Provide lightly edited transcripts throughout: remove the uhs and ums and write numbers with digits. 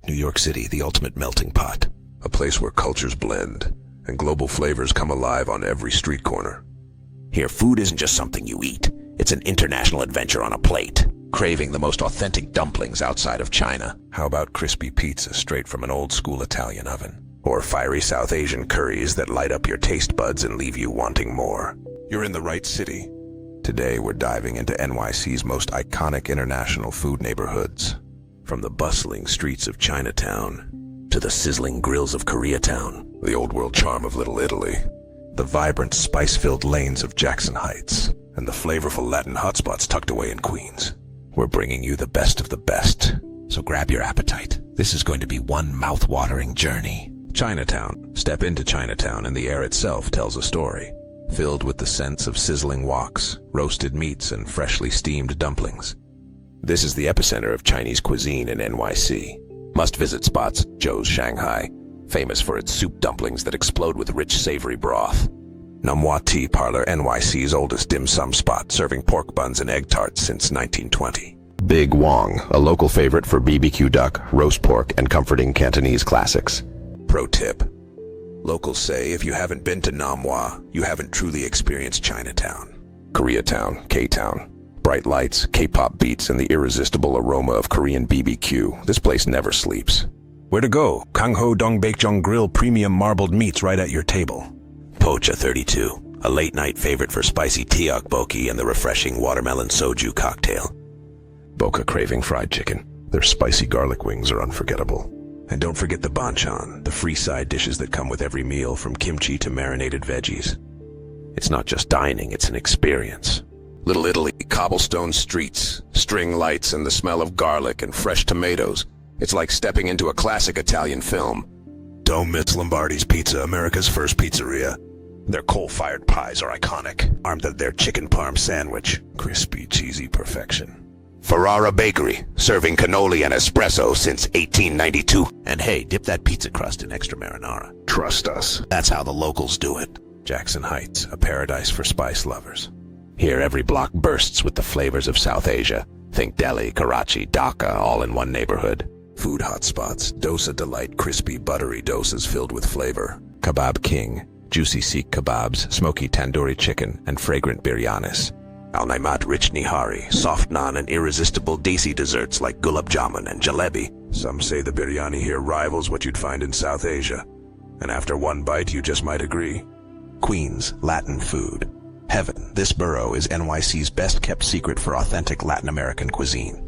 New York City, the ultimate melting pot. A place where cultures blend and global flavors come alive on every street corner. Here, food isn't just something you eat. It's an international adventure on a plate. Craving the most authentic dumplings outside of China. How about crispy pizza straight from an old-school Italian oven? Or fiery South Asian curries that light up your taste buds and leave you wanting more? You're in the right city. Today, we're diving into NYC's most iconic international food neighborhoods. From the bustling streets of Chinatown To the sizzling grills of Koreatown. the old-world charm of Little Italy, the vibrant, spice-filled lanes of Jackson Heights, and the flavorful Latin hotspots tucked away in Queens. We're bringing you the best of the best. So grab your appetite. This is going to be one mouth-watering journey. Chinatown. Step into Chinatown and the air itself tells a story, filled with the scents of sizzling woks, roasted meats, and freshly steamed dumplings. This is the epicenter of Chinese cuisine in NYC. Must-visit spots: Joe's Shanghai, famous for its soup dumplings that explode with rich, savory broth. Namwa Tea Parlor, NYC's oldest dim sum spot, serving pork buns and egg tarts since 1920. Big Wong, a local favorite for BBQ duck, roast pork, and comforting Cantonese classics. Pro tip: locals say if you haven't been to Namwa, you haven't truly experienced Chinatown. Koreatown, K-Town. Bright lights, K-pop beats, and the irresistible aroma of Korean BBQ. This place never sleeps. Where to go? Kangho Dongbaekjeong Grill premium marbled meats right at your table. Pocha 32, a late-night favorite for spicy tteokbokki and the refreshing watermelon soju cocktail. Boca Craving fried chicken. Their spicy garlic wings are unforgettable. And don't forget the banchan, the free side dishes that come with every meal, from kimchi to marinated veggies. It's not just dining, it's an experience. Little Italy, cobblestone streets, string lights, and the smell of garlic and fresh tomatoes. It's like stepping into a classic Italian film. Don't miss Lombardi's Pizza, America's first pizzeria. Their coal-fired pies are iconic, armed with their chicken parm sandwich. Crispy, cheesy perfection. Ferrara Bakery, serving cannoli and espresso since 1892. And hey, dip that pizza crust in extra marinara. Trust us. That's how the locals do it. Jackson Heights, a paradise for spice lovers. Here, every block bursts with the flavors of South Asia. Think Delhi, Karachi, Dhaka, all in one neighborhood. Food hotspots, dosa delight, crispy, buttery dosas filled with flavor. Kebab King, juicy Sikh kebabs, smoky tandoori chicken, and fragrant biryanis. Al Naimat rich nihari, soft naan, and irresistible desi desserts like gulab jamun and jalebi. Some say the biryani here rivals what you'd find in South Asia. And after one bite, you just might agree. Queens, Latin food. Heaven, this borough is NYC's best-kept secret for authentic Latin American cuisine.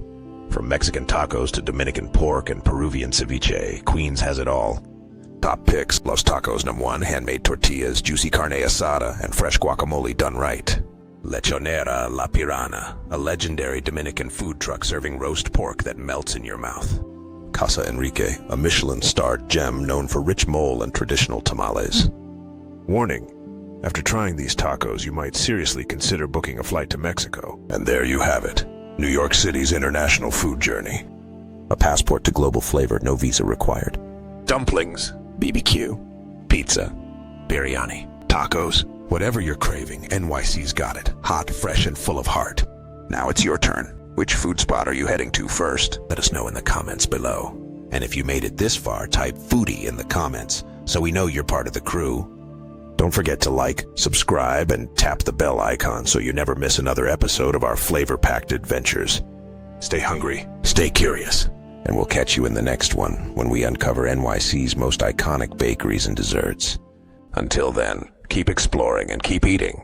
From Mexican tacos to Dominican pork and Peruvian ceviche, Queens has it all. Top picks: Los Tacos #1, handmade tortillas, juicy carne asada, and fresh guacamole done right. Lechonera La Pirana, a legendary Dominican food truck serving roast pork that melts in your mouth. Casa Enrique, a Michelin-starred gem known for rich mole and traditional tamales. Warning: after trying these tacos, you might seriously consider booking a flight to Mexico. And there you have it, New York City's international food journey. A passport to global flavor, no visa required. Dumplings, BBQ, pizza, Biryani. tacos, whatever you're craving, NYC's got it. Hot, fresh, and full of heart. Now it's your turn. Which food spot are you heading to first? Let us know in the comments below. And if you made it this far, type foodie in the comments so we know you're part of the crew. Don't forget to like, subscribe, and tap the bell icon so you never miss another episode of our flavor-packed adventures. Stay hungry, stay curious, and we'll catch you in the next one when we uncover NYC's most iconic bakeries and desserts. Until then, keep exploring and keep eating.